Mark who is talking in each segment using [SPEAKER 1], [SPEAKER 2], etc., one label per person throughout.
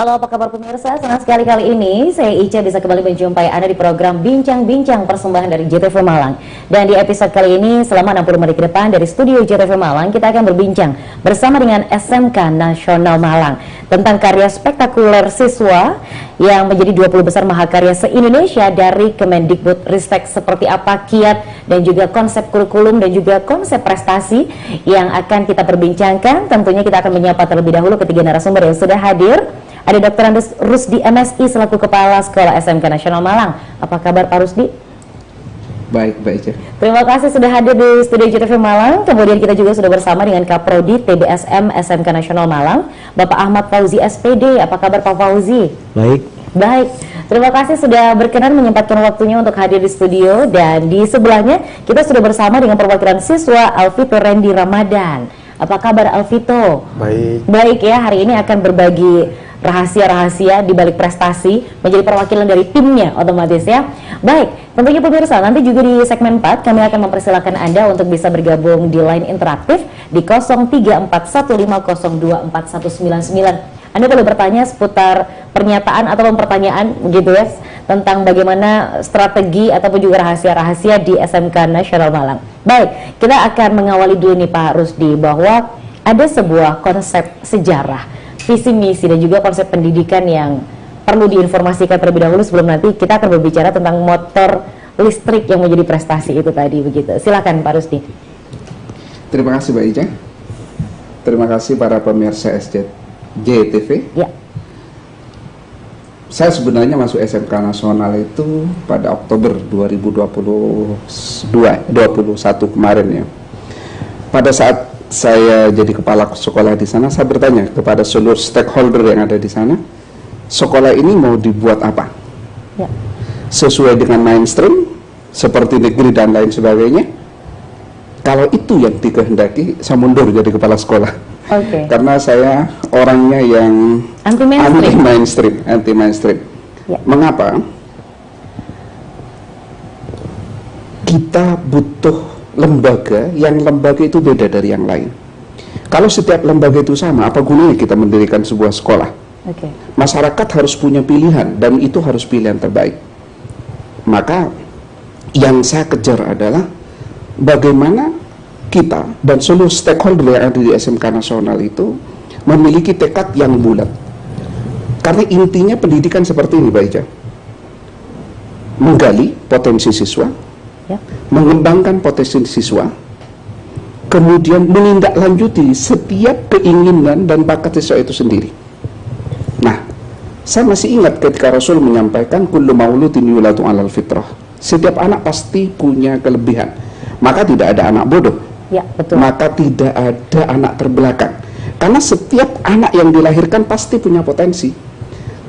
[SPEAKER 1] Halo, apa kabar pemirsa? Senang sekali kali ini saya Ica bisa kembali menjumpai Anda di program Bincang-Bincang persembahan dari JTV Malang. Dan di episode kali ini selama 60 menit ke depan dari studio JTV Malang kita akan berbincang bersama dengan SMK Nasional Malang tentang karya spektakuler siswa yang menjadi 20 besar mahakarya se-Indonesia dari Kemendikbud Ristek. Seperti apa kiat dan juga konsep kurikulum dan juga konsep prestasi yang akan kita perbincangkan. Tentunya kita akan menyapa terlebih dahulu ketiga narasumber yang sudah hadir. Ada Dr. Andes Rusdi MSI selaku Kepala Sekolah SMK Nasional Malang. Apa kabar Pak Rusdi?
[SPEAKER 2] Baik, baik.
[SPEAKER 1] Terima kasih sudah hadir di studio JTV Malang. Kemudian kita juga sudah bersama dengan Kaprodi TBSM SMK Nasional Malang, Bapak Ahmad Fauzi SPD. Apa kabar Pak Fauzi?
[SPEAKER 3] Baik.
[SPEAKER 1] Baik, terima kasih sudah berkenan menyempatkan waktunya untuk hadir di studio. Dan di sebelahnya kita sudah bersama dengan perwakilan siswa Alvito Randy Ramadan. Apa kabar Alvito?
[SPEAKER 3] Baik.
[SPEAKER 1] Baik ya, hari ini akan berbagi rahasia-rahasia di balik prestasi, menjadi perwakilan dari timnya otomatis ya. Baik, tentunya pemirsa, nanti juga di segmen 4 kami akan mempersilahkan Anda untuk bisa bergabung di line interaktif di 0341502499. Anda boleh bertanya seputar pernyataan atau pertanyaan gitu ya, tentang bagaimana strategi ataupun juga rahasia-rahasia di SMK Nasional Malang. Baik, kita akan mengawali dulu nih Pak Rusdi, bahwa ada sebuah konsep sejarah, visi misi dan juga konsep pendidikan yang perlu diinformasikan terlebih dahulu sebelum nanti kita akan berbicara tentang motor listrik yang menjadi prestasi itu tadi, begitu. Silakan Pak Rusdi.
[SPEAKER 2] Terima kasih Mbak Ica. Terima kasih para pemirsa JTV.
[SPEAKER 1] Ya.
[SPEAKER 2] Saya sebenarnya masuk SMK Nasional itu pada Oktober 2021 kemarin ya. Pada saat saya jadi kepala sekolah di sana, saya bertanya kepada seluruh stakeholder yang ada di sana, sekolah ini mau dibuat apa?
[SPEAKER 1] Ya.
[SPEAKER 2] Sesuai dengan mainstream, seperti negeri dan lain sebagainya. Kalau itu yang dikehendaki, saya mundur jadi kepala sekolah.
[SPEAKER 1] Okay.
[SPEAKER 2] Karena saya orangnya yang anti mainstream.
[SPEAKER 1] Ya.
[SPEAKER 2] Mengapa? Kita butuh lembaga yang lembaga itu beda dari yang lain. Kalau setiap lembaga itu sama, apa gunanya kita mendirikan sebuah sekolah?
[SPEAKER 1] Okay.
[SPEAKER 2] Masyarakat harus punya pilihan dan itu harus pilihan terbaik. Maka yang saya kejar adalah bagaimana kita dan seluruh stakeholder yang ada di SMK Nasional itu memiliki tekad yang bulat. Karena intinya pendidikan seperti ini, Mbak Ica. Menggali potensi siswa,
[SPEAKER 1] Ya.
[SPEAKER 2] mengembangkan potensi siswa, kemudian menindaklanjuti setiap keinginan dan bakat siswa itu sendiri. Nah, saya masih ingat ketika Rasul menyampaikan kullu mauludin yuladu 'alal fitrah. Setiap anak pasti punya kelebihan. Maka tidak ada anak bodoh.
[SPEAKER 1] Ya, betul.
[SPEAKER 2] Maka tidak ada anak terbelakang. Karena setiap anak yang dilahirkan pasti punya potensi.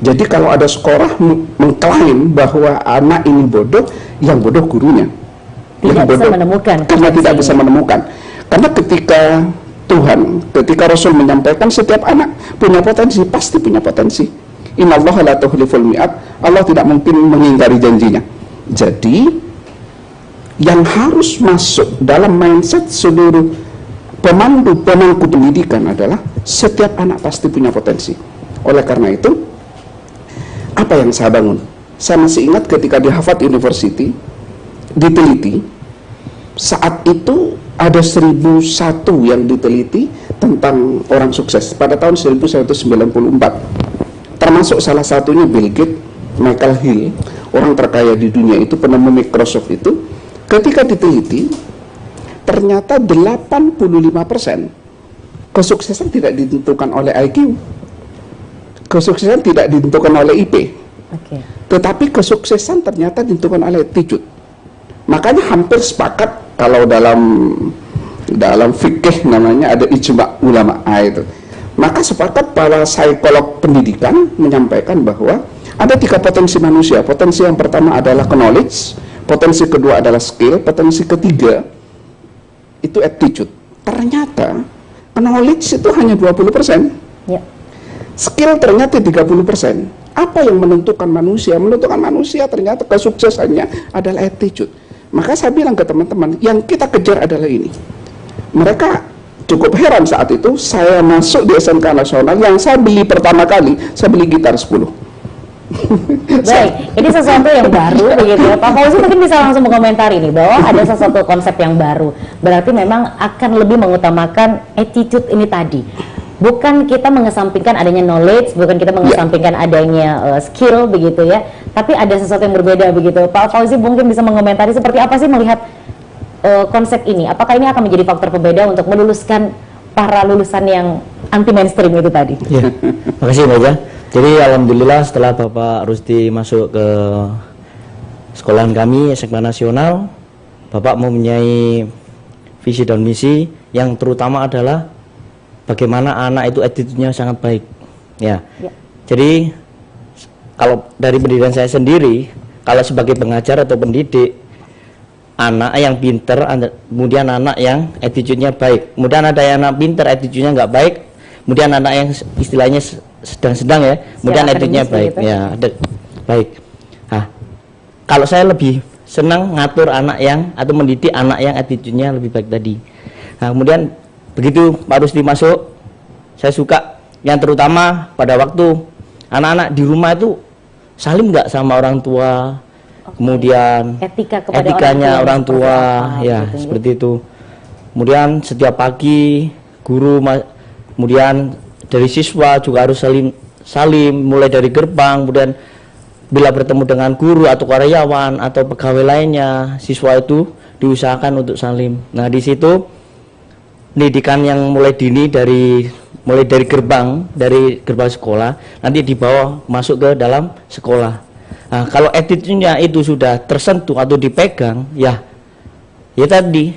[SPEAKER 2] Jadi kalau ada sekolah mengklaim bahwa anak ini bodoh, yang bodoh gurunya.
[SPEAKER 1] Tidak bisa menemukan.
[SPEAKER 2] Karena tidak bisa menemukan. Karena ketika Rasul menyampaikan setiap anak punya potensi, pasti punya potensi. Innallaha la tukhliful mi'ad. Allah tidak mungkin mengingkari janjinya. Jadi yang harus masuk dalam mindset seluruh pemangku pendidikan adalah setiap anak pasti punya potensi. Oleh karena itu, apa yang saya bangun? Saya masih ingat ketika di Harvard University diteliti, saat itu ada 1001 yang diteliti tentang orang sukses pada tahun 1994. Termasuk salah satunya Bill Gates, Michael Hill, orang terkaya di dunia itu, penemu Microsoft itu. Ketika diteliti, ternyata 85% kesuksesan tidak ditentukan oleh IQ, kesuksesan tidak ditentukan oleh IP, tetapi kesuksesan ternyata ditentukan oleh attitude. Makanya hampir sepakat kalau dalam fikih namanya ada ijma ulama itu. Maka sepakat para psikolog pendidikan menyampaikan bahwa ada 3 potensi manusia. Potensi yang pertama adalah knowledge, potensi kedua adalah skill, potensi ketiga itu attitude. Ternyata knowledge itu hanya 20%. Ya. Skill ternyata 30%. Apa yang menentukan manusia? Menentukan manusia ternyata kesuksesannya adalah attitude. Maka saya bilang ke teman-teman, yang kita kejar adalah ini. Mereka cukup heran saat itu saya masuk di SMK Nasional, yang saya beli pertama kali, saya beli gitar 10.
[SPEAKER 1] Baik, ini sesuatu yang baru begitu ya. Pak Fauzi mungkin bisa langsung mengomentari nih bahwa ada sesuatu konsep yang baru. Berarti memang akan lebih mengutamakan attitude ini tadi. Bukan kita mengesampingkan adanya knowledge, bukan kita mengesampingkan adanya skill begitu ya. Tapi ada sesuatu yang berbeda begitu. Pak Fauzi mungkin bisa mengomentari seperti apa sih melihat konsep ini? Apakah ini akan menjadi faktor pembeda untuk meluluskan para lulusan yang anti mainstream itu tadi?
[SPEAKER 3] Ya, makasih Mbak Ja. Jadi alhamdulillah setelah Bapak Rusdi masuk ke sekolahan kami SMK Nasional, Bapak mempunyai visi dan misi yang terutama adalah bagaimana anak itu attitude-nya sangat baik. Ya. Jadi kalau dari pendidikan saya sendiri, kalau sebagai pengajar atau pendidik, anak yang pinter, kemudian anak yang attitude-nya baik. Kemudian ada yang anak pinter, attitude-nya nggak baik. Kemudian anak yang istilahnya sedang-sedang ya, kemudian attitude-nya baik.
[SPEAKER 1] Gitu.
[SPEAKER 3] Ya, baik. Nah, kalau saya lebih senang ngatur anak yang atau mendidik anak yang attitude-nya lebih baik tadi. Nah, kemudian begitu Pak Rusdi masuk, saya suka yang terutama pada waktu anak-anak di rumah itu salim nggak sama orang tua. Kemudian etikanya orang tua ya gitu, seperti itu. Kemudian setiap pagi guru, kemudian dari siswa juga harus salim mulai dari gerbang. Kemudian bila bertemu dengan guru atau karyawan atau pegawai lainnya, siswa itu diusahakan untuk salim. Nah, di situ pendidikan yang mulai dini mulai dari gerbang sekolah nanti dibawa masuk ke dalam sekolah. Nah, kalau attitude-nya itu sudah tersentuh atau dipegang, ya tadi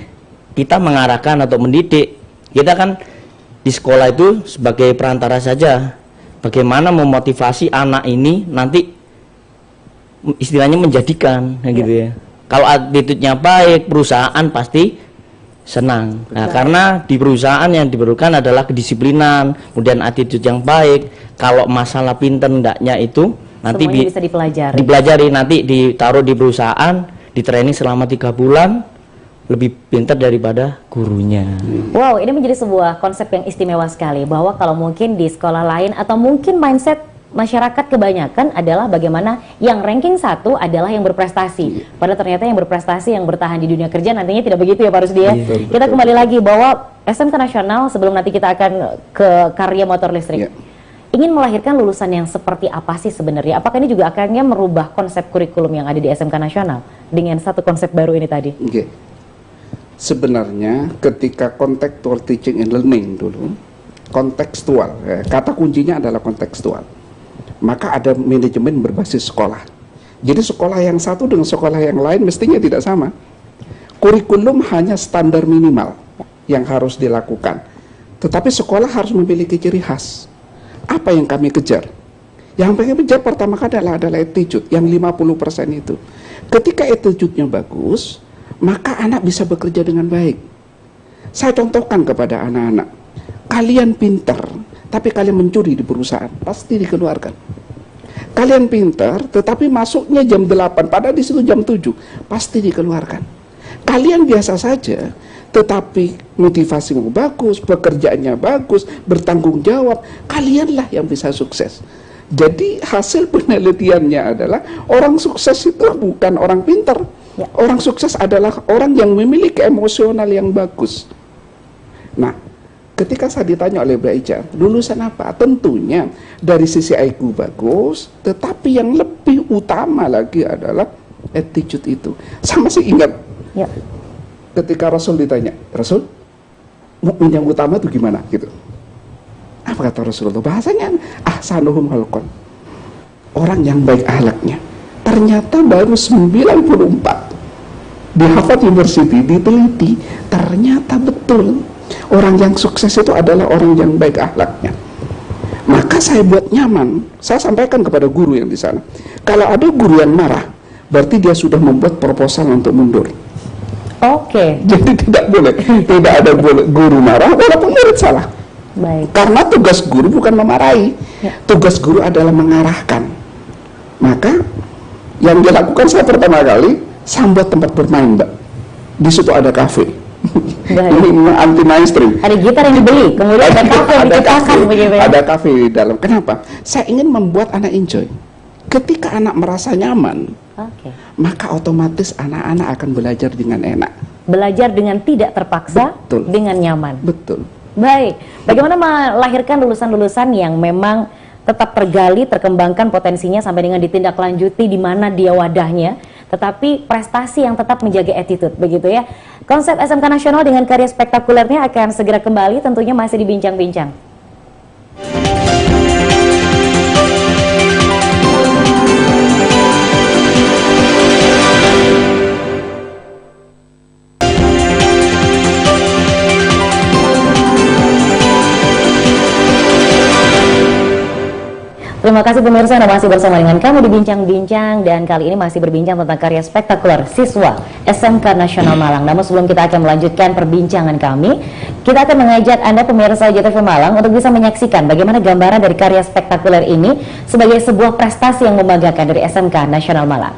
[SPEAKER 3] kita mengarahkan atau mendidik. Kita kan di sekolah itu sebagai perantara saja, bagaimana memotivasi anak ini nanti istilahnya menjadikan, gitu ya. Kalau attitude-nya baik, perusahaan pasti senang. Nah, karena di perusahaan yang diperlukan adalah kedisiplinan, kemudian attitude yang baik. Kalau masalah pinter ndaknya itu nanti
[SPEAKER 1] bisa
[SPEAKER 3] dipelajari, nanti ditaruh di perusahaan, di training selama 3 bulan, lebih pintar daripada gurunya.
[SPEAKER 1] Wow, ini menjadi sebuah konsep yang istimewa sekali, bahwa kalau mungkin di sekolah lain atau mungkin mindset masyarakat kebanyakan adalah bagaimana yang ranking 1 adalah yang berprestasi. Padahal ternyata yang berprestasi, yang bertahan di dunia kerja nantinya tidak begitu ya Pak Rusdi ya. Kita kembali lagi bahwa SMK Nasional, sebelum nanti kita akan ke karya motor listrik, ingin melahirkan lulusan yang seperti apa sih sebenarnya? Apakah ini juga akannya merubah konsep kurikulum yang ada di SMK Nasional dengan satu konsep baru ini tadi?
[SPEAKER 2] Sebenarnya ketika contextual teaching and learning dulu, kontekstual, kata kuncinya adalah kontekstual. Maka ada manajemen berbasis sekolah. Jadi sekolah yang satu dengan sekolah yang lain mestinya tidak sama. Kurikulum hanya standar minimal yang harus dilakukan. Tetapi sekolah harus memiliki ciri khas. Apa yang kami kejar? Yang kami kejar pertama kali adalah attitude, yang 50% itu. Ketika attitude-nya bagus, maka anak bisa bekerja dengan baik. Saya contohkan kepada anak-anak, kalian pintar, tapi kalian mencuri di perusahaan, pasti dikeluarkan. Kalian pintar, tetapi masuknya jam 8, padahal di situ jam 7, pasti dikeluarkan. Kalian biasa saja, tetapi motivasimu bagus, pekerjaannya bagus, bertanggung jawab, kalianlah yang bisa sukses. Jadi hasil penelitiannya adalah orang sukses itu bukan orang pintar. Orang sukses adalah orang yang memiliki emosional yang bagus. Nah, ketika saya ditanya oleh Mbak Ica, lulusan apa? Tentunya dari sisi IQ bagus, tetapi yang lebih utama lagi adalah attitude itu. Saya masih ingat ketika Rasul ditanya, Rasul, mukmin yang utama itu gimana? Gitu. Apa kata Rasulullah? Bahasanya ahsanuhum khalqan, orang yang baik akhlaknya. Ternyata baru 94 di Harvard University diteliti, ternyata betul orang yang sukses itu adalah orang yang baik akhlaknya. Maka saya buat nyaman, saya sampaikan kepada guru yang di sana, kalau ada guru yang marah, berarti dia sudah membuat proposal untuk mundur. Jadi tidak boleh, tidak ada guru marah walaupun murid salah. Karena tugas guru bukan memarahi, tugas guru adalah mengarahkan. Maka yang dilakukan saya pertama kali, saya buat tempat bermain, Mbak. Di situ ada kafe.
[SPEAKER 1] Baik.
[SPEAKER 2] Ini memang anti mainstream.
[SPEAKER 1] Ada gitar yang dibeli, kemudian ada kafe yang diciptakan begitu ya.
[SPEAKER 2] Ada kafe di dalam. Kenapa? Saya ingin membuat anak enjoy. Ketika anak merasa nyaman,
[SPEAKER 1] Oke.
[SPEAKER 2] maka otomatis anak-anak akan belajar dengan enak.
[SPEAKER 1] Belajar dengan tidak terpaksa,
[SPEAKER 2] Betul.
[SPEAKER 1] dengan nyaman.
[SPEAKER 2] Betul.
[SPEAKER 1] Baik, bagaimana melahirkan lulusan-lulusan yang memang tetap tergali, terkembangkan potensinya sampai dengan ditindaklanjuti di mana dia wadahnya, tetapi prestasi yang tetap menjaga attitude, begitu ya. Konsep SMK Nasional dengan karya spektakulernya akan segera kembali, tentunya masih dibincang-bincang. Terima kasih pemirsa, Anda masih bersama dengan kami di Bincang-Bincang, dan kali ini masih berbincang tentang karya spektakuler siswa SMK Nasional Malang. Namun sebelum kita akan melanjutkan perbincangan kami, kita akan mengajak Anda pemirsa JTV Malang untuk bisa menyaksikan bagaimana gambaran dari karya spektakuler ini sebagai sebuah prestasi yang membanggakan dari SMK Nasional Malang.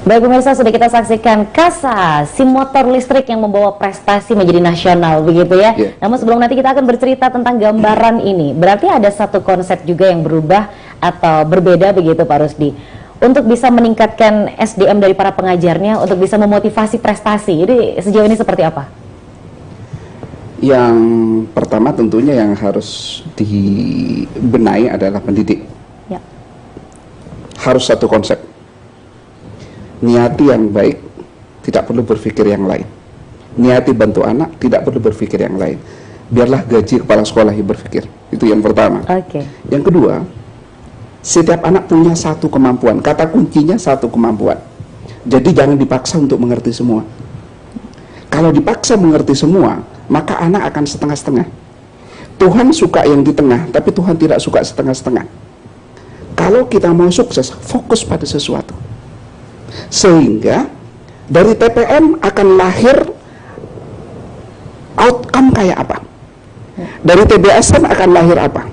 [SPEAKER 1] Baik pemirsa, sudah kita saksikan Kasa, si motor listrik yang membawa prestasi menjadi nasional, begitu ya.
[SPEAKER 2] Yeah.
[SPEAKER 1] Namun sebelum nanti kita akan bercerita tentang gambaran ini, berarti ada satu konsep juga yang berubah atau berbeda begitu Pak Rusdi, untuk bisa meningkatkan SDM dari para pengajarnya, untuk bisa memotivasi prestasi. Jadi sejauh ini seperti apa?
[SPEAKER 2] Yang pertama tentunya yang harus dibenahi adalah pendidik.
[SPEAKER 1] Ya.
[SPEAKER 2] Harus satu konsep. Niati yang baik, tidak perlu berpikir yang lain. Niati bantu anak, tidak perlu berpikir yang lain. Biarlah gaji kepala sekolah yang berpikir. Itu yang pertama.
[SPEAKER 1] Oke.
[SPEAKER 2] Yang kedua, setiap anak punya satu kemampuan. Kata kuncinya satu kemampuan. Jadi jangan dipaksa untuk mengerti semua. Kalau dipaksa mengerti semua, maka anak akan setengah-setengah. Tuhan suka yang di tengah, tapi Tuhan tidak suka setengah-setengah. Kalau kita mau sukses, fokus pada sesuatu. Sehingga dari TPM akan lahir outcome kayak apa. Dari TBSM akan lahir apa.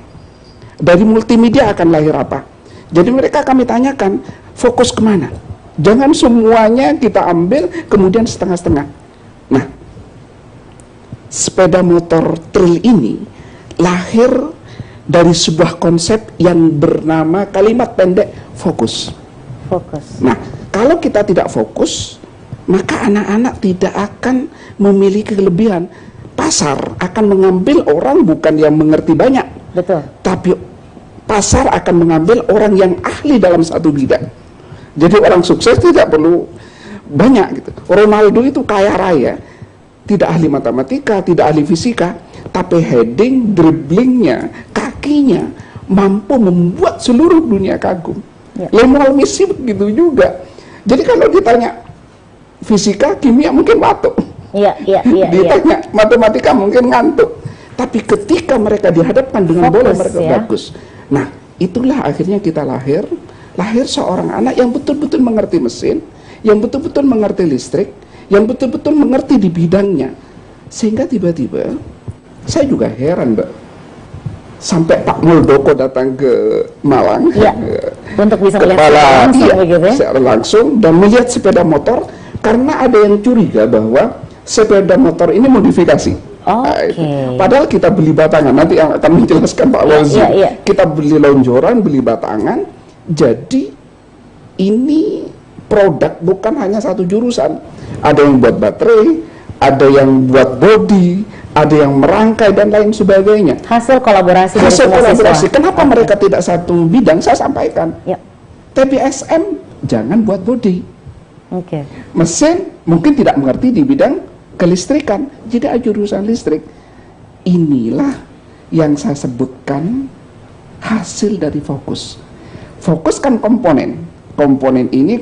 [SPEAKER 2] Dari multimedia akan lahir apa. Jadi mereka kami tanyakan, fokus kemana? Jangan semuanya kita ambil, kemudian setengah-setengah. Nah, sepeda motor trail ini lahir dari sebuah konsep yang bernama kalimat pendek fokus.
[SPEAKER 1] Fokus.
[SPEAKER 2] Nah, kalau kita tidak fokus, maka anak-anak tidak akan memiliki kelebihan. Pasar akan mengambil orang bukan yang mengerti banyak,
[SPEAKER 1] Betul.
[SPEAKER 2] tapi pasar akan mengambil orang yang ahli dalam satu bidang. Jadi orang sukses tidak perlu banyak gitu. Ronaldo itu kaya raya, tidak ahli matematika, tidak ahli fisika, tapi heading, dribblingnya, kakinya mampu membuat seluruh dunia kagum.
[SPEAKER 1] Ya.
[SPEAKER 2] Lionel Messi begitu juga. Jadi kalau ditanya fisika, kimia mungkin batuk.
[SPEAKER 1] Iya.
[SPEAKER 2] Ditanya matematika mungkin ngantuk. Tapi ketika mereka dihadapkan dengan
[SPEAKER 1] Fokus,
[SPEAKER 2] bola mereka
[SPEAKER 1] ya.
[SPEAKER 2] bagus. Nah, itulah akhirnya kita lahir seorang anak yang betul-betul mengerti mesin, yang betul-betul mengerti listrik, yang betul-betul mengerti di bidangnya. Sehingga tiba-tiba saya juga heran, Mbak. Sampai Pak Muldoko datang ke Malang,
[SPEAKER 1] Iya. Untuk bisa melihat secara langsung begitu ya.
[SPEAKER 2] secara langsung dan melihat sepeda motor, karena ada yang curiga bahwa sepeda motor ini modifikasi. Nah, itu. Padahal kita beli batangan, nanti yang akan menjelaskan Pak Wazir.
[SPEAKER 1] Iya.
[SPEAKER 2] Kita beli lonjoran, beli batangan. Jadi ini produk bukan hanya satu jurusan. Ada yang buat baterai, ada yang buat bodi, ada yang merangkai dan lain sebagainya.
[SPEAKER 1] Hasil kolaborasi dari
[SPEAKER 2] Hasil
[SPEAKER 1] semua
[SPEAKER 2] kolaborasi.
[SPEAKER 1] siswa.
[SPEAKER 2] Kenapa mereka tidak satu bidang? Saya sampaikan.
[SPEAKER 1] Ya.
[SPEAKER 2] TBSM jangan buat bodi.
[SPEAKER 1] Oke.
[SPEAKER 2] Mesin mungkin tidak mengerti di bidang kelistrikan, jadi jurusan listrik. Inilah yang saya sebutkan hasil dari fokus. Fokus kan komponen ini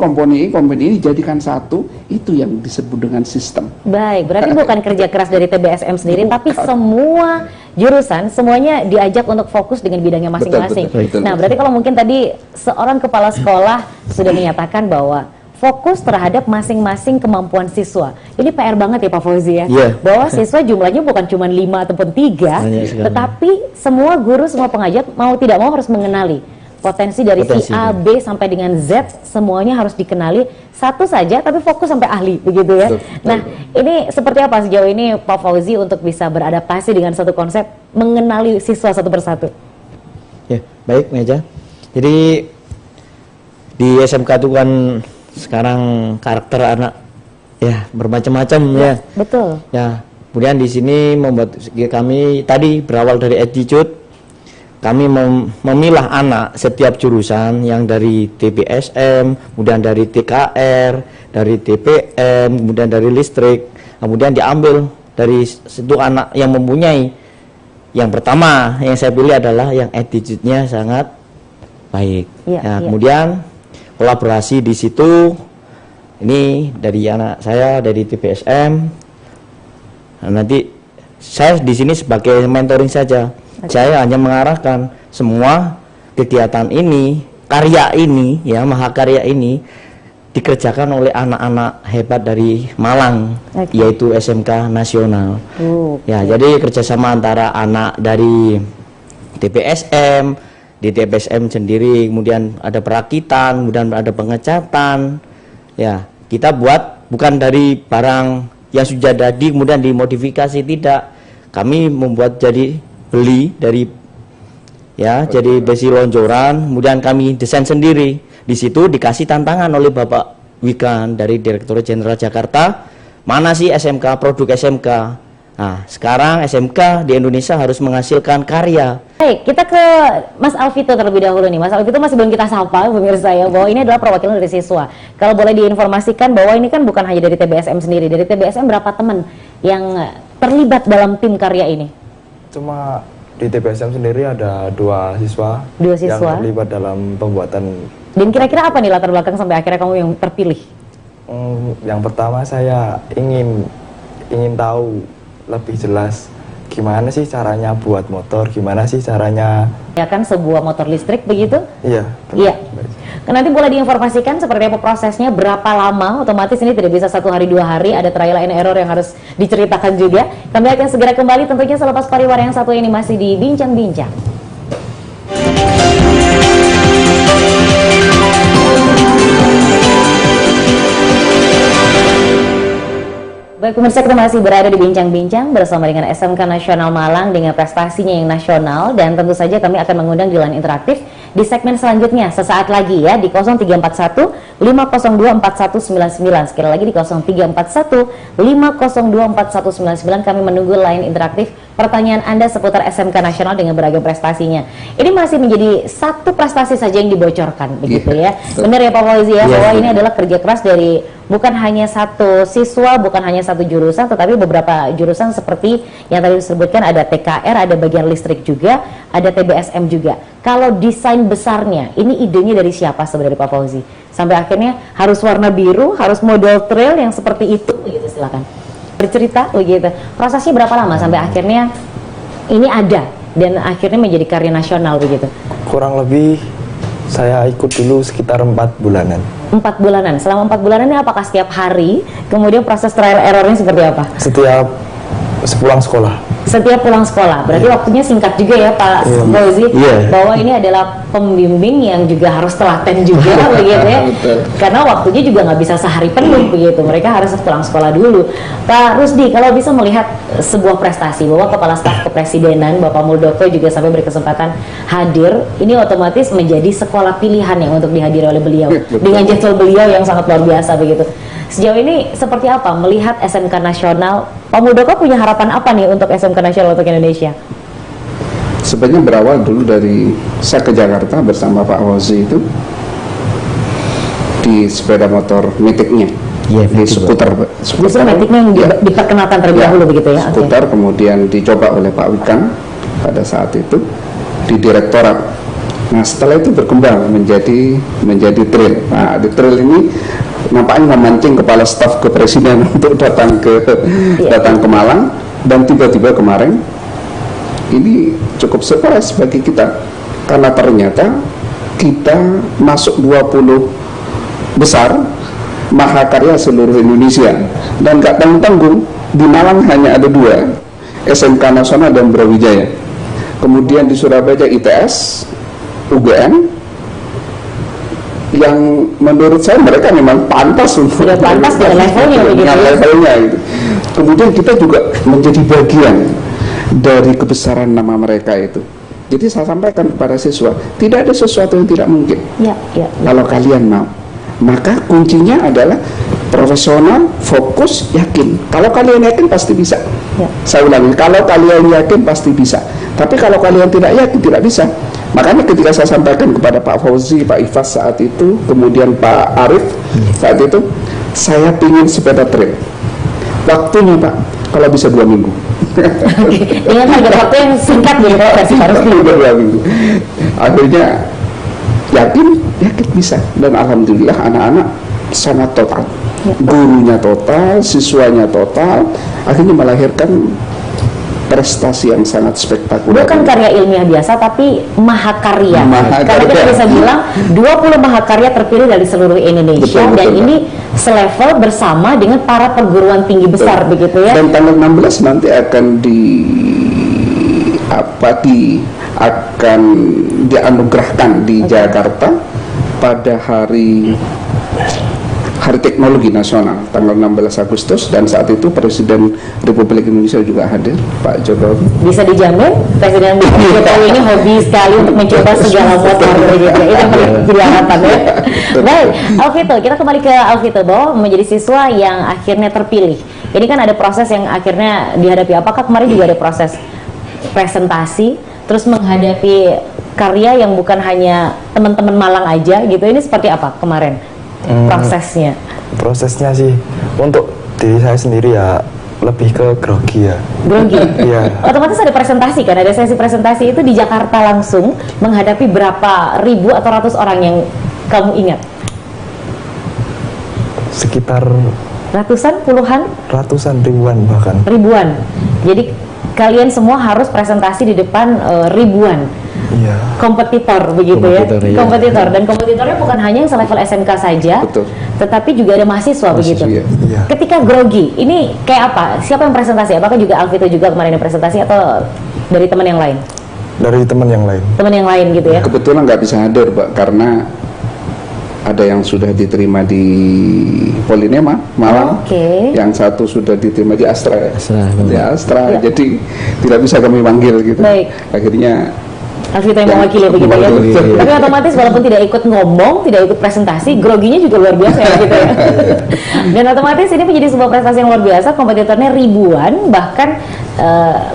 [SPEAKER 2] jadikan satu, itu yang disebut dengan sistem.
[SPEAKER 1] Baik, berarti bukan kerja keras dari TBSM sendiri, tapi semua jurusan, semuanya diajak untuk fokus dengan bidangnya masing-masing.
[SPEAKER 2] Betul.
[SPEAKER 1] Nah, berarti kalau mungkin tadi seorang kepala sekolah sudah menyatakan bahwa fokus terhadap masing-masing kemampuan siswa. Ini PR banget ya Pak Fauzi ya.
[SPEAKER 3] Iya.
[SPEAKER 1] Bahwa siswa jumlahnya bukan cuma 5 ataupun 3,
[SPEAKER 3] Banyak sekali.
[SPEAKER 1] tetapi semua guru, semua pengajar mau tidak mau harus mengenali potensi dari si A, B sampai dengan Z, semuanya harus dikenali satu saja, tapi fokus sampai ahli, begitu ya.
[SPEAKER 2] Betul.
[SPEAKER 1] Nah, ini seperti apa sejauh ini Pak Fauzi untuk bisa beradaptasi dengan satu konsep, mengenali siswa satu persatu?
[SPEAKER 3] Ya, baik Meja. Jadi di SMK itu kan sekarang karakter anak ya bermacam-macam ya.
[SPEAKER 1] Betul.
[SPEAKER 3] Ya, kemudian di sini membuat kami tadi berawal dari attitude. Kami memilah anak setiap jurusan yang dari TBSM, kemudian dari TKR, dari TPM, kemudian dari listrik, kemudian diambil dari situ anak yang mempunyai. Yang pertama yang saya pilih adalah yang attitude-nya sangat baik.
[SPEAKER 1] Iya.
[SPEAKER 3] Kemudian kolaborasi di situ, ini dari anak saya dari TBSM. Nah, nanti saya di sini sebagai mentoring saja. Saya hanya mengarahkan semua kegiatan ini, karya ini, ya mahakarya ini dikerjakan oleh anak-anak hebat dari Malang, yaitu SMK Nasional. Ya, jadi kerjasama antara anak dari TBSM, di TBSM sendiri, kemudian ada perakitan, kemudian ada pengecatan. Ya, kita buat bukan dari barang yang sudah jadi kemudian dimodifikasi, tidak. Kami membuat jadi beli dari jadi besi lonjoran, kemudian kami desain sendiri. Di situ dikasih tantangan oleh Bapak Wikan dari Direktur Jenderal Jakarta, mana sih SMK, produk SMK. Nah, sekarang SMK di Indonesia harus menghasilkan karya.
[SPEAKER 1] Baik, kita ke Mas Alvito terlebih dahulu nih. Mas Alvito masih belum kita sapa, pemirsa ya, bahwa ini adalah perwakilan dari siswa. Kalau boleh diinformasikan bahwa ini kan bukan hanya dari TBSM sendiri. Dari TBSM berapa teman yang terlibat dalam tim karya ini?
[SPEAKER 4] Cuma di TBSM sendiri ada 2 siswa, yang terlibat dalam pembuatan.
[SPEAKER 1] Dan kira-kira apa nih latar belakang sampai akhirnya kamu yang terpilih?
[SPEAKER 4] Yang pertama saya ingin tahu lebih jelas gimana sih caranya buat motor, gimana sih caranya
[SPEAKER 1] ya kan sebuah motor listrik begitu?
[SPEAKER 4] Iya.
[SPEAKER 1] Iya. Nanti boleh diinformasikan seperti apa prosesnya, berapa lama? Otomatis ini tidak bisa 1 hari 2 hari, ada trial and error yang harus diceritakan juga. Kami akan segera kembali tentunya selepas pariwara yang satu ini masih di Bincang-Bincang. Baik pemirsa, kita masih berada di Bincang-Bincang bersama dengan SMK Nasional Malang dengan prestasinya yang nasional, dan tentu saja kami akan mengundang di line interaktif di segmen selanjutnya sesaat lagi ya di 0341 502 4199. Sekali lagi di 0341 502 4199 kami menunggu line interaktif pertanyaan Anda seputar SMK Nasional dengan beragam prestasinya. Ini masih menjadi satu prestasi saja yang dibocorkan begitu ya. Benar ya Pak Fauzi ya, bahwa ini adalah kerja keras dari bukan hanya satu siswa, bukan hanya satu jurusan, tetapi beberapa jurusan seperti yang tadi disebutkan, ada TKR, ada bagian listrik juga, ada TBSM juga. Kalau desain besarnya, ini idenya dari siapa sebenarnya Pak Fauzi? Sampai akhirnya harus warna biru, harus model trail yang seperti itu, begitu, silakan bercerita begitu. Prosesnya berapa lama sampai akhirnya ini ada dan akhirnya menjadi karya nasional begitu?
[SPEAKER 4] Kurang lebih saya ikut dulu sekitar 4 bulanan.
[SPEAKER 1] 4 bulanan. Selama 4 bulan ini apakah setiap hari? Kemudian proses trial errornya seperti apa?
[SPEAKER 4] Setiap sepulang sekolah.
[SPEAKER 1] Setiap pulang sekolah. Berarti waktunya singkat juga ya Pak Fauzi. Bahwa ini adalah pembimbing yang juga harus telaten juga begitu ya. Karena waktunya juga nggak bisa sehari penuh begitu. Mereka harus pulang sekolah dulu. Pak Rusdi, kalau bisa melihat sebuah prestasi bahwa Kepala Staf Kepresidenan Bapak Muldoko juga sampai berkesempatan hadir, ini otomatis menjadi sekolah pilihan yang untuk dihadiri oleh beliau dengan jadwal beliau yang sangat luar biasa begitu. Sejauh ini seperti apa melihat SMK Nasional? Pak Muldoko punya harapan apa nih untuk SMK Nasional untuk Indonesia?
[SPEAKER 2] Sebenarnya berawal dulu dari saya ke Jakarta bersama Pak Fauzi itu di sepeda motor Matic-nya, di skuter
[SPEAKER 1] Matic-nya yang diperkenalkan terlebih dahulu begitu ya?
[SPEAKER 2] Skuter kemudian dicoba oleh Pak Wikan pada saat itu di direktorat. Nah setelah itu berkembang menjadi trail. Nah di trail ini nampaknya memancing Kepala Staf Kepresidenan untuk datang ke Malang, dan tiba-tiba kemarin ini cukup surprise bagi kita karena ternyata kita masuk 20 besar mahakarya seluruh Indonesia, dan gak tanggung-tanggung di Malang hanya ada 2, SMK Nasional dan Brawijaya. Kemudian di Surabaya ITS, UGM, yang menurut saya mereka memang pantas untuk
[SPEAKER 1] pantas dengan
[SPEAKER 2] levelnya gitu. Kemudian kita juga menjadi bagian dari kebesaran nama mereka itu. Jadi saya sampaikan kepada siswa, tidak ada sesuatu yang tidak mungkin. Kalau kalian mau, maka kuncinya adalah profesional, fokus, yakin. Kalau kalian yakin pasti bisa. Saya ulangi, kalau kalian yakin pasti bisa. Tapi kalau kalian tidak yakin tidak bisa. Makanya ketika saya sampaikan kepada Pak Fauzi, Pak Ifas saat itu, kemudian Pak Arif saat itu, saya pingin sepeda trail. Waktunya Pak, kalau bisa 2 minggu.
[SPEAKER 1] Dengan target waktu yang singkat gitu harus
[SPEAKER 2] 2 minggu. Akhirnya yakin bisa, dan alhamdulillah anak-anak sangat total, gurunya total, siswanya total, akhirnya melahirkan prestasi yang sangat spektakuler.
[SPEAKER 1] Bukan karya ilmiah biasa, tapi mahakarya. Karena kita bisa bilang 20 mahakarya terpilih dari seluruh Indonesia, betul. Ini selevel bersama dengan para perguruan tinggi besar begitu ya.
[SPEAKER 2] Dan tanggal 16 nanti akan dianugerahkan di Jakarta pada hari Teknologi Nasional tanggal 16 Agustus, dan saat itu Presiden Republik Indonesia juga hadir, Pak Jokowi.
[SPEAKER 1] Bisa dijamin Presiden Jokowi ini hobi sekali untuk mencoba segala motor gitu. Itu jadi harapan ya. Baik, Alvito, kita kembali ke Alvito, bahwa menjadi siswa yang akhirnya terpilih. Ini kan ada proses yang akhirnya dihadapi. Apakah kemarin juga ada proses presentasi, terus menghadapi karya yang bukan hanya teman-teman Malang aja gitu? Ini seperti apa kemarin?
[SPEAKER 4] Prosesnya sih untuk diri saya sendiri ya lebih ke grogi ya.
[SPEAKER 1] Grogi? Otomatis ada presentasi kan, ada sesi presentasi itu di Jakarta langsung menghadapi berapa ribu atau ratus orang yang kamu ingat?
[SPEAKER 4] Sekitar
[SPEAKER 1] ratusan, puluhan?
[SPEAKER 4] Ratusan, ribuan bahkan.
[SPEAKER 1] Ribuan. Jadi kalian semua harus presentasi di depan ribuan kompetitor begitu ya. Kompetitor, dan kompetitornya bukan hanya yang selevel SMK saja.
[SPEAKER 2] Betul.
[SPEAKER 1] Tetapi juga ada mahasiswa begitu.
[SPEAKER 2] Iya.
[SPEAKER 1] Ketika grogi, ini kayak apa? Siapa yang presentasi? Apakah juga Alvito juga kemarin yang presentasi atau dari teman yang lain?
[SPEAKER 4] Dari teman yang lain.
[SPEAKER 1] Teman yang lain gitu ya.
[SPEAKER 2] Kebetulan nggak bisa hadir, Pak, karena ada yang sudah diterima di Polinema Malang, yang satu sudah diterima di Astra. Jadi tidak bisa kami panggil gitu.
[SPEAKER 1] Baik.
[SPEAKER 2] Akhirnya
[SPEAKER 1] Alvito yang mewakili begitu ya. Tapi otomatis walaupun tidak ikut ngomong, tidak ikut presentasi, groginya juga luar biasa ya gitu ya. Dan otomatis ini menjadi sebuah prestasi yang luar biasa, kompetitornya ribuan, bahkan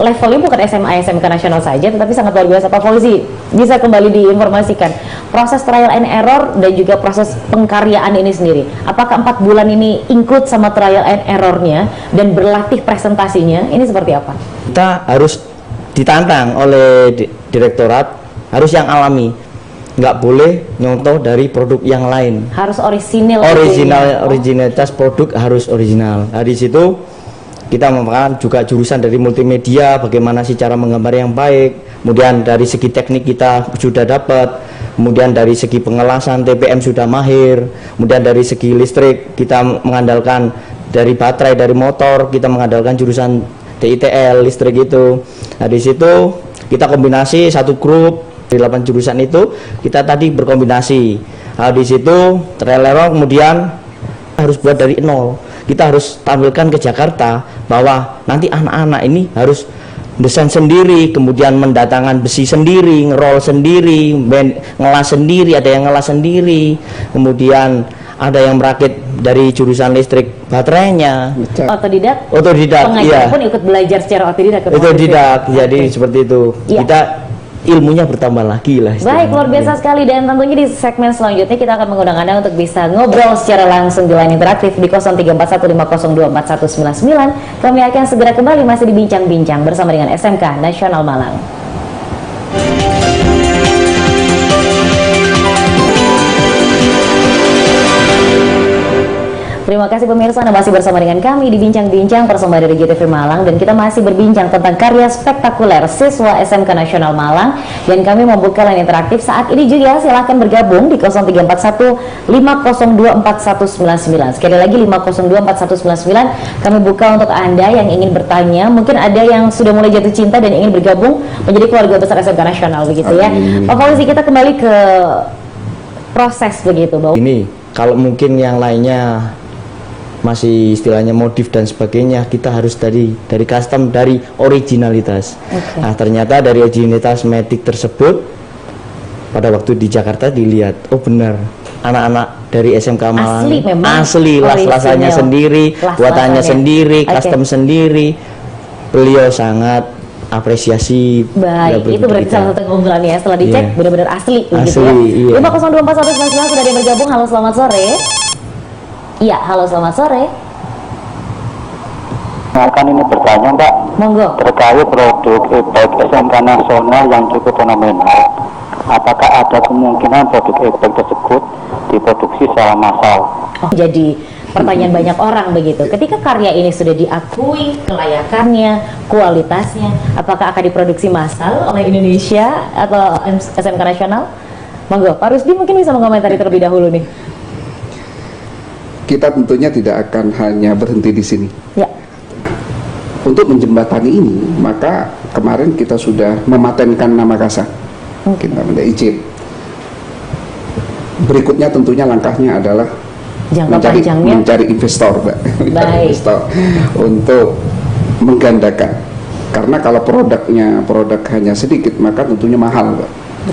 [SPEAKER 1] levelnya bukan SMA SMK nasional saja, tetapi sangat luar biasa. Pak Fauzi, bisa kembali diinformasikan proses trial and error dan juga proses pengkaryaan ini sendiri. Apakah 4 bulan ini include sama trial and errornya dan berlatih presentasinya? Ini seperti apa?
[SPEAKER 3] Kita harus ditantang oleh direktorat, harus yang alami, nggak boleh nyontoh dari produk yang lain, harus originalitas produk harus original. Dari situ kita merupakan juga jurusan dari multimedia, bagaimana sih cara menggambar yang baik, kemudian dari segi teknik kita sudah dapat, kemudian dari segi pengelasan TPM sudah mahir, kemudian dari segi listrik kita mengandalkan dari baterai, dari motor kita mengandalkan jurusan TITL listrik itu. Nah di situ kita kombinasi satu grup di 8 jurusan itu, kita tadi berkombinasi. Nah di situ trial error, kemudian harus buat dari nol. Kita harus tampilkan ke Jakarta bahwa nanti anak-anak ini harus desain sendiri, kemudian mendatangkan besi sendiri, ngerol sendiri, ngelas sendiri, ada yang ngelas sendiri, kemudian ada yang merakit dari jurusan listrik baterainya.
[SPEAKER 1] Otodidak.
[SPEAKER 3] Pengajar
[SPEAKER 1] pun ikut belajar secara otodidak.
[SPEAKER 3] Jadi seperti itu. Kita ilmunya bertambah lagi lah.
[SPEAKER 1] Baik, luar biasa sekali. Dan tentunya di segmen selanjutnya kita akan mengundang Anda untuk bisa ngobrol secara langsung di line interaktif di 0341502499. Kami akan segera kembali masih dibincang-bincang bersama dengan SMK Nasional Malang. Terima kasih pemirsa, Anda masih bersama dengan kami di Bincang-Bincang persembahan dari JTV Malang, dan kita masih berbincang tentang karya spektakuler siswa SMK Nasional Malang, dan kami membuka line interaktif saat ini juga. Silahkan bergabung di 0341502499. Sekali lagi 5024199 kami buka untuk Anda yang ingin bertanya. Mungkin ada yang sudah mulai jatuh cinta dan ingin bergabung menjadi keluarga besar SMK Nasional begitu ya. Pak Fauzi, kita kembali ke proses begitu, Bang.
[SPEAKER 3] Ini kalau mungkin yang lainnya masih istilahnya modif dan sebagainya, kita harus dari custom, dari originalitas. Nah ternyata dari originalitas medik tersebut pada waktu di Jakarta dilihat, oh benar, anak-anak dari SMK Malang asli las-lasannya sendiri, buatannya sendiri, custom sendiri. Beliau sangat apresiasi.
[SPEAKER 1] Baik, itu berarti salah satu keunggulannya ya, setelah dicek benar-benar asli begitu ya. 5024199 sudah ada yang bergabung. Halo, selamat sore. Iya, halo, selamat sore.
[SPEAKER 5] Akan ini bertanya, Mbak,
[SPEAKER 1] monggo,
[SPEAKER 5] terkait produk e-bike SMK Nasional yang cukup fenomenal. Apakah ada kemungkinan produk e-bike tersebut diproduksi secara massal?
[SPEAKER 1] Jadi pertanyaan banyak orang begitu. Ketika karya ini sudah diakui kelayakannya, kualitasnya, apakah akan diproduksi massal oleh Indonesia atau SMK Nasional? Monggo, Pak Rusdi mungkin bisa mengomentari terlebih dahulu nih.
[SPEAKER 2] Kita tentunya tidak akan hanya berhenti di sini.
[SPEAKER 1] Ya.
[SPEAKER 2] Untuk menjembatani ini, maka kemarin kita sudah mematenkan nama KASA. Kita minta izin. Berikutnya tentunya langkahnya adalah mencari investor, Mbak. Mencari investor untuk menggandakan. Karena kalau produk hanya sedikit, maka tentunya mahal, Mbak.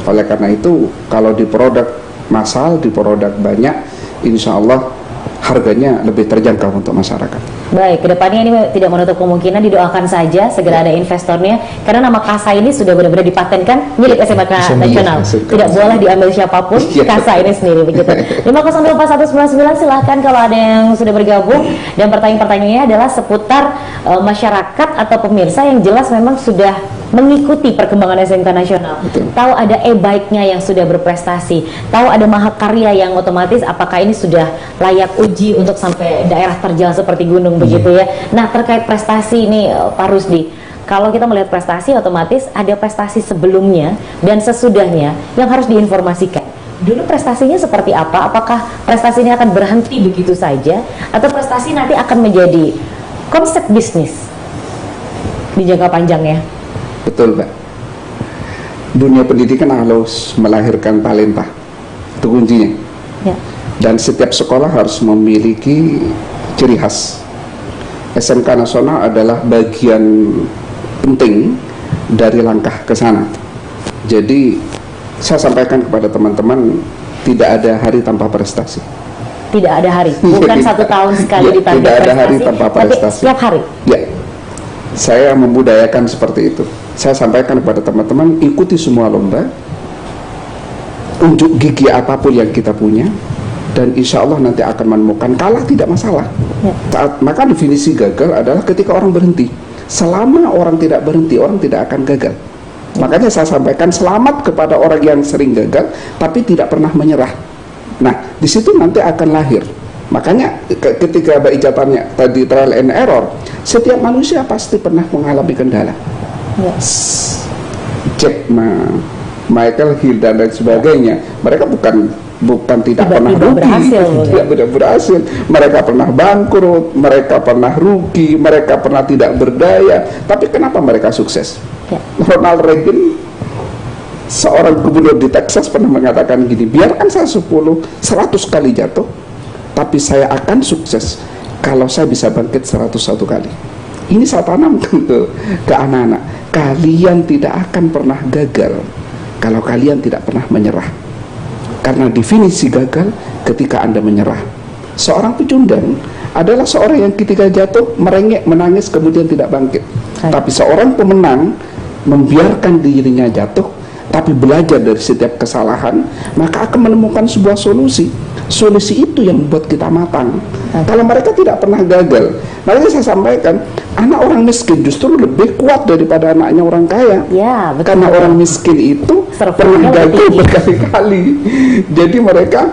[SPEAKER 2] Oleh karena itu, kalau di produk massal, di produk banyak, insya Allah harganya lebih terjangkau untuk masyarakat.
[SPEAKER 1] Baik, kedepannya ini tidak menutup kemungkinan, didoakan saja segera ada investornya, karena nama KASA ini sudah benar-benar dipatenkan milik SMK Nasional. Tidak boleh diambil siapapun, KASA ini sendiri begitu. 5024199 silahkan kalau ada yang sudah bergabung, dan pertanyaan-pertanyaannya adalah seputar masyarakat atau pemirsa yang jelas memang sudah mengikuti perkembangan SMK Nasional. Tahu ada e-bike-nya yang sudah berprestasi, tahu ada mahakarya yang otomatis apakah ini sudah layak uji untuk sampai daerah terjal seperti gunung begitu ya. Nah, terkait prestasi ini Pak Rusdi, Kalau kita melihat prestasi, otomatis ada prestasi sebelumnya dan sesudahnya yang harus diinformasikan. Dulu prestasinya seperti apa? Apakah prestasi ini akan berhenti begitu saja, atau prestasi nanti akan menjadi konsep bisnis di jangka panjangnya?
[SPEAKER 2] Betul, Mbak. Dunia pendidikan harus melahirkan talenta, itu kuncinya. Ya. Dan setiap sekolah harus memiliki ciri khas. SMK Nasional adalah bagian penting dari langkah ke sana. Jadi saya sampaikan kepada teman-teman, tidak ada hari tanpa prestasi. Tidak ada hari, bukan 1 tahun sekali ya, ditarget prestasi. Tidak ada hari tanpa prestasi. Tapi setiap hari. Ya, saya membudayakan seperti itu. Saya sampaikan kepada teman-teman, ikuti semua lomba, unjuk gigi apapun yang kita punya, dan insya Allah nanti akan menemukan. Kalah tidak masalah. Ya. Maka definisi gagal adalah ketika orang berhenti. Selama orang tidak berhenti, orang tidak akan gagal. Makanya saya sampaikan selamat kepada orang yang sering gagal tapi tidak pernah menyerah. Nah, di situ nanti akan lahir. Makanya ketika Mbak Ica tanya tadi trial and error, setiap manusia pasti pernah mengalami kendala. Yes. Jack Ma, Michael Hill dan lain sebagainya. Mereka bukan tidak pernah rugi, tidak berhasil. Mereka pernah bangkrut, mereka pernah rugi, mereka pernah tidak berdaya. Tapi kenapa mereka sukses? Ronald Reagan, seorang gubernur di Texas, pernah mengatakan gini, biarkan saya 100 kali jatuh, tapi saya akan sukses kalau saya bisa bangkit 101 kali. Ini saya tanamkan ke anak-anak. Kalian tidak akan pernah gagal kalau kalian tidak pernah menyerah. Karena definisi gagal ketika Anda menyerah. Seorang pecundang adalah seorang yang ketika jatuh merengek, menangis, kemudian tidak bangkit. Tapi seorang pemenang membiarkan dirinya jatuh, tapi belajar dari setiap kesalahan, maka akan menemukan sebuah solusi. Solusi itu yang membuat kita matang. Kalau mereka tidak pernah gagal, makanya saya sampaikan, anak orang miskin justru lebih kuat daripada anaknya orang kaya. Ya, betul. Karena orang miskin itu pernah gagal berkali-kali. Jadi mereka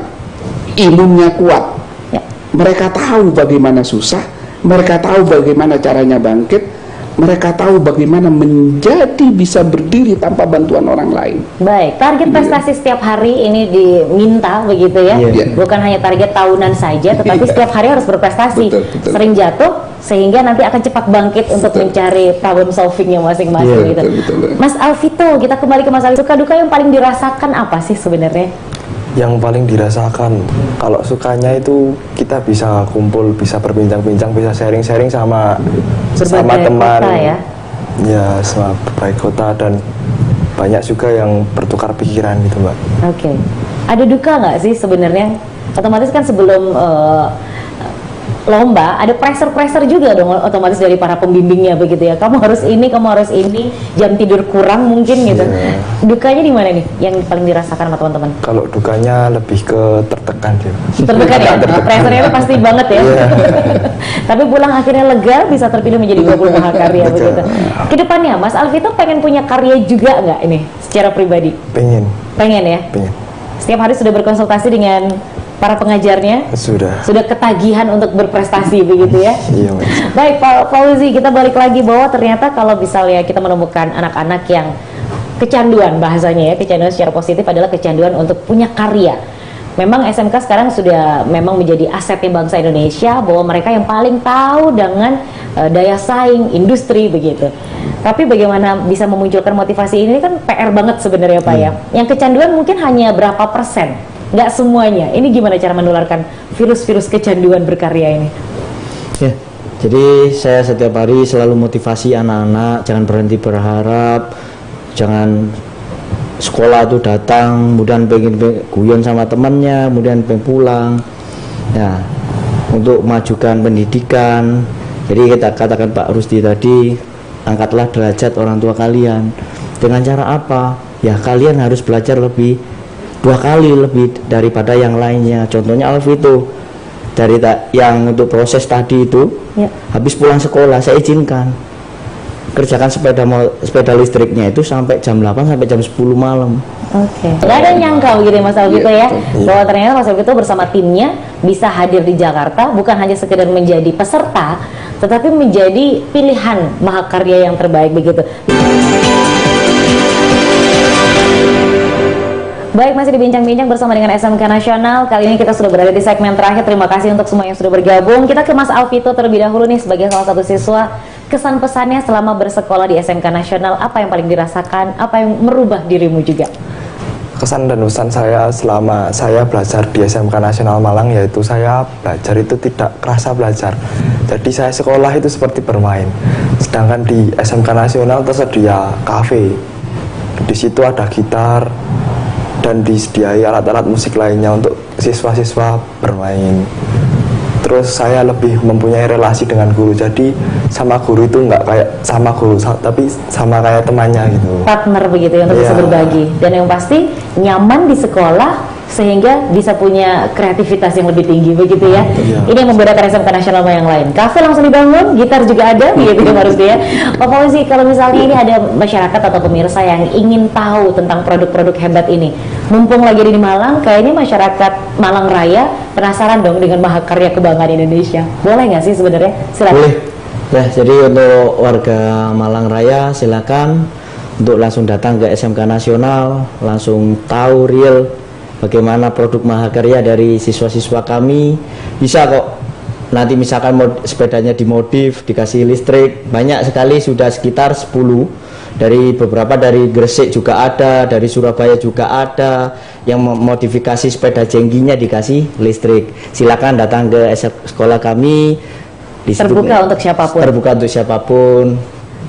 [SPEAKER 2] imunnya kuat. Ya. Mereka tahu bagaimana susah, mereka tahu bagaimana caranya bangkit, mereka tahu bagaimana menjadi bisa berdiri tanpa bantuan orang lain. Baik, target prestasi setiap hari ini diminta begitu ya. Bukan hanya target tahunan saja, tetapi setiap hari harus berprestasi. Betul. Sering jatuh sehingga nanti akan cepat bangkit untuk mencari problem solvingnya masing-masing gitu. Betul. Mas Alvito, kita kembali ke Mas Alvito. Suka duka yang paling dirasakan apa sih sebenarnya?
[SPEAKER 4] Yang paling dirasakan, kalau sukanya itu kita bisa kumpul, bisa berbincang-bincang, bisa sharing-sharing sama teman, ya sama berbagai kota, dan banyak juga yang bertukar pikiran gitu, Mbak. Oke. Ada duka nggak sih sebenarnya? Otomatis kan sebelum lomba ada pressure juga dong otomatis dari para pembimbingnya begitu ya. Kamu harus ini, jam tidur kurang mungkin gitu. Dukanya di mana nih yang paling dirasakan sama teman-teman? Kalau dukanya lebih ke tertekan ya. Tertekan ya? Pressure-nya itu pasti banget ya. Tapi pulang akhirnya lega, bisa terpilih menjadi 20 mahakarya begitu. Kedepannya Mas Alvito pengen punya karya juga nggak ini secara pribadi? Pengen ya? Pengen. Setiap hari sudah berkonsultasi dengan para pengajarnya? Sudah ketagihan untuk berprestasi begitu ya? Iya. Baik Pak Fauzi, kita balik lagi bahwa ternyata kalau misalnya kita menemukan anak-anak yang kecanduan, bahasanya ya, kecanduan secara positif adalah kecanduan untuk punya karya. Memang SMK sekarang sudah memang menjadi asetnya bangsa Indonesia, bahwa mereka yang paling tahu dengan daya saing industri begitu. Tapi bagaimana bisa memunculkan motivasi ini kan PR banget sebenarnya Pak ya. Yang kecanduan mungkin hanya berapa persen, nggak semuanya. Ini gimana cara menularkan virus-virus kecanduan berkarya ini?
[SPEAKER 3] Ya, jadi saya setiap hari selalu motivasi anak-anak jangan berhenti berharap, jangan sekolah tuh datang, kemudian pengen guyon sama temannya, kemudian pengen pulang. Ya, untuk majukan pendidikan. Jadi kita katakan Pak Rusdi tadi, angkatlah derajat orang tua kalian. Dengan cara apa? Ya kalian harus belajar lebih 2 kali lebih daripada yang lainnya. Contohnya Alvito dari yang untuk proses tadi itu habis pulang sekolah saya izinkan kerjakan sepeda listriknya itu sampai jam 8 sampai jam 10 malam. Oke. Nggak ada nyangka gitu ya Mas Alvito ya, bahwa ternyata Mas Alvito bersama timnya bisa hadir di Jakarta bukan hanya sekedar menjadi peserta,
[SPEAKER 1] tetapi menjadi pilihan mahakarya yang terbaik begitu. Baik, masih dibincang-bincang bersama dengan SMK Nasional. Kali ini kita sudah berada di segmen terakhir. Terima kasih untuk semua yang sudah bergabung. Kita ke Mas Alvito terlebih dahulu nih sebagai salah satu siswa. Kesan pesannya selama bersekolah di SMK Nasional, apa yang paling dirasakan? Apa yang merubah dirimu juga?
[SPEAKER 6] Kesan dan pesan saya selama saya belajar di SMK Nasional Malang, yaitu saya belajar itu tidak kerasa belajar. Jadi saya sekolah itu seperti bermain. Sedangkan di SMK Nasional tersedia kafe. Di situ ada gitar dan disediai alat-alat musik lainnya untuk siswa-siswa bermain. Terus saya lebih mempunyai relasi dengan guru, jadi sama guru itu nggak kayak sama guru, tapi sama kayak temannya gitu.
[SPEAKER 1] Partner begitu ya, untuk bisa berbagi. Dan yang pasti nyaman di sekolah sehingga bisa punya kreativitas yang lebih tinggi begitu ya. Ini yang membedakan SMK Nasional sama yang lain. Kafe langsung dibangun, gitar juga ada begitu ya harus dia. Pak Fauzi, kalau misalnya ini ada masyarakat atau pemirsa yang ingin tahu tentang produk-produk hebat ini, mumpung lagi di Malang, kayaknya masyarakat Malang Raya penasaran dong dengan mahakarya kebanggaan Indonesia. Boleh nggak sih sebenarnya? Silakan.
[SPEAKER 3] Boleh. Ya, jadi untuk warga Malang Raya silakan untuk langsung datang ke SMK Nasional, langsung tahu real bagaimana produk mahakarya dari siswa-siswa kami. Bisa kok nanti misalkan sepedanya dimodif, dikasih listrik, banyak sekali, sudah sekitar 10. Dari beberapa dari Gresik juga ada, dari Surabaya juga ada yang memodifikasi sepeda jengginya dikasih listrik. Silakan datang ke sekolah kami.
[SPEAKER 1] Terbuka untuk siapapun.
[SPEAKER 3] Terbuka untuk siapapun.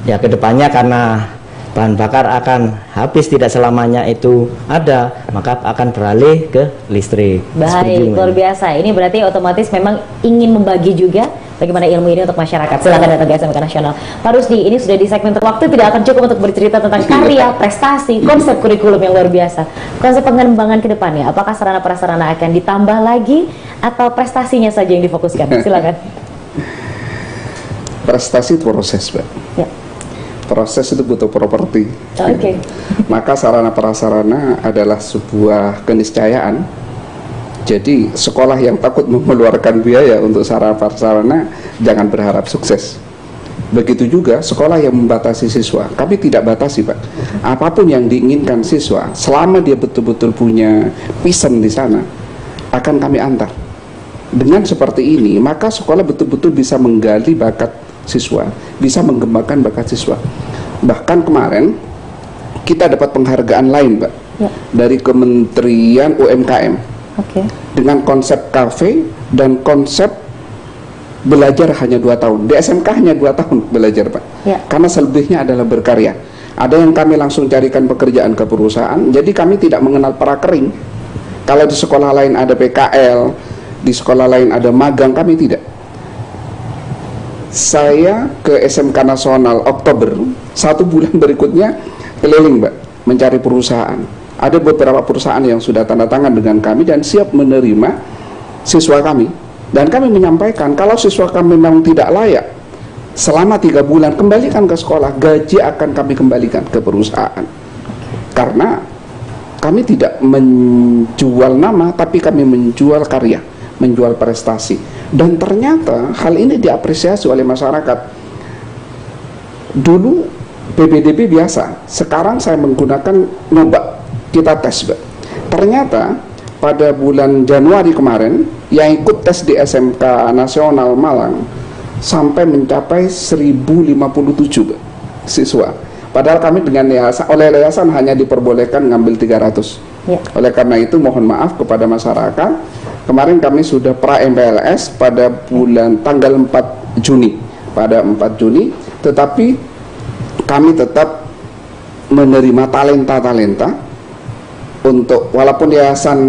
[SPEAKER 3] Ya, kedepannya karena bahan bakar akan habis, tidak selamanya itu ada, maka akan beralih ke listrik.
[SPEAKER 1] Baik, luar biasa. Ini berarti otomatis memang ingin membagi juga bagaimana ilmu ini untuk masyarakat. Silakan datang ke SMK Nasional. Pak Rusdi, ini sudah di segmen waktu tidak akan cukup untuk bercerita tentang karya, prestasi, konsep kurikulum yang luar biasa. Konsep pengembangan ke depannya, apakah sarana prasarana akan ditambah lagi atau prestasinya saja yang difokuskan? Silakan.
[SPEAKER 2] Prestasi itu proses, Mbak.
[SPEAKER 1] Ya.
[SPEAKER 2] Proses itu butuh properti.
[SPEAKER 1] Oke.
[SPEAKER 2] Maka sarana prasarana adalah sebuah keniscayaan. Jadi sekolah yang takut mengeluarkan biaya untuk sarana prasarana jangan berharap sukses. Begitu juga sekolah yang membatasi siswa. Kami tidak batasi, Pak. Apapun yang diinginkan siswa, selama dia betul-betul punya passion di sana, akan kami antar. Dengan seperti ini, maka sekolah betul-betul bisa menggali bakat siswa, bisa mengembangkan bakat siswa. Bahkan kemarin kita dapat penghargaan lain, Mbak, dari Kementerian UMKM, dengan konsep kafe dan konsep belajar hanya 2 tahun. Di SMK hanya 2 tahun belajar, Pak, karena selebihnya adalah berkarya. Ada yang kami langsung carikan pekerjaan ke perusahaan, jadi kami tidak mengenal prakering. Kalau di sekolah lain ada PKL, di sekolah lain ada magang, kami tidak. Saya ke SMK Nasional Oktober, 1 bulan berikutnya keliling, Mbak, mencari perusahaan. Ada beberapa perusahaan yang sudah tanda tangan dengan kami dan siap menerima siswa kami. Dan kami menyampaikan kalau siswa kami memang tidak layak, selama 3 bulan kembalikan ke sekolah, gaji akan kami kembalikan ke perusahaan. Karena kami tidak menjual nama, tapi kami menjual karya, menjual prestasi. Dan ternyata hal ini diapresiasi oleh masyarakat. Dulu PBDB biasa, sekarang saya menggunakan nyoba, kita tes, Mbak. Ternyata pada bulan Januari kemarin yang ikut tes di SMK Nasional Malang sampai mencapai 1057, Mbak, siswa. Padahal kami dengan yayasan hanya diperbolehkan ngambil 300. Oleh karena itu mohon maaf kepada masyarakat. Kemarin kami sudah pra-MPLS pada tanggal 4 Juni. Pada 4 Juni, tetapi kami tetap menerima talenta-talenta untuk, walaupun yayasan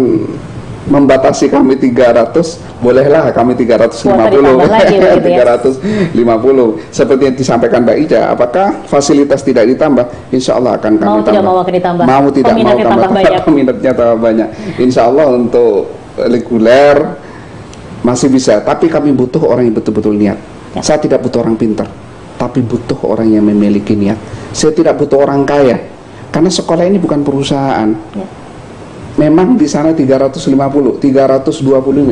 [SPEAKER 2] membatasi kami 300, bolehlah kami 350. 350. Seperti yang disampaikan Mbak Ida, apakah fasilitas tidak ditambah? Insya Allah akan kami tambah.
[SPEAKER 1] Tidak mau akan ditambah.
[SPEAKER 2] Mau tidak mau tambah banyak. Peminatnya tambah banyak. Insya Allah untuk reguler masih bisa, tapi kami butuh orang yang betul-betul niat. Saya tidak butuh orang pintar, tapi butuh orang yang memiliki niat. Saya tidak butuh orang kaya, karena sekolah ini bukan perusahaan. Memang di sana 320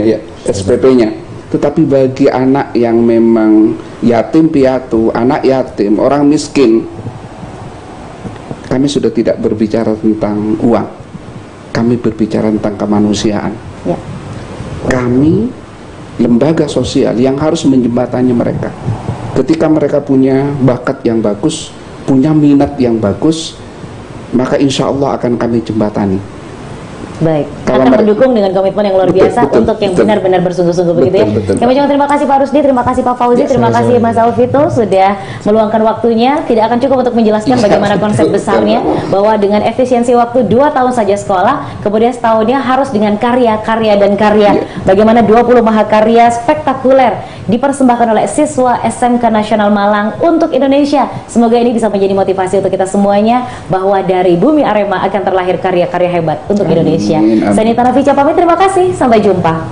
[SPEAKER 2] ya SPP-nya, Tetapi bagi anak yang memang yatim piatu, anak yatim, orang miskin, kami sudah tidak berbicara tentang uang. Kami berbicara tentang kemanusiaan.
[SPEAKER 1] Ya.
[SPEAKER 2] Kami lembaga sosial yang harus menjembatani mereka. Ketika mereka punya bakat yang bagus, punya minat yang bagus, maka insya Allah akan kami jembatani.
[SPEAKER 1] Baik,
[SPEAKER 2] Kalau
[SPEAKER 1] akan
[SPEAKER 2] mereka-
[SPEAKER 1] mendukung dengan komitmen yang luar
[SPEAKER 2] Betul,
[SPEAKER 1] biasa
[SPEAKER 2] betul,
[SPEAKER 1] untuk yang
[SPEAKER 2] betul.
[SPEAKER 1] benar-benar bersungguh-sungguh begitu ya.
[SPEAKER 2] Betul, betul.
[SPEAKER 1] Kami ucapkan terima kasih Pak Rusdi, terima kasih Pak Fauzi,
[SPEAKER 2] Ya,
[SPEAKER 1] terima kasih Mas Alvito sudah meluangkan waktunya. Tidak akan cukup untuk menjelaskan
[SPEAKER 2] Ya,
[SPEAKER 1] bagaimana konsep
[SPEAKER 2] betul,
[SPEAKER 1] besarnya, bahwa dengan efisiensi waktu 2 tahun saja sekolah, kemudian setahunnya harus dengan karya dan karya.
[SPEAKER 2] Ya.
[SPEAKER 1] Bagaimana 20 mahakarya spektakuler dipersembahkan oleh siswa SMK Nasional Malang untuk Indonesia. Semoga ini bisa menjadi motivasi untuk kita semuanya, bahwa dari bumi Arema akan terlahir karya-karya hebat untuk
[SPEAKER 2] Amin,
[SPEAKER 1] Indonesia.
[SPEAKER 2] amin.
[SPEAKER 1] Saya Nita Nafica pamit, terima kasih, sampai jumpa.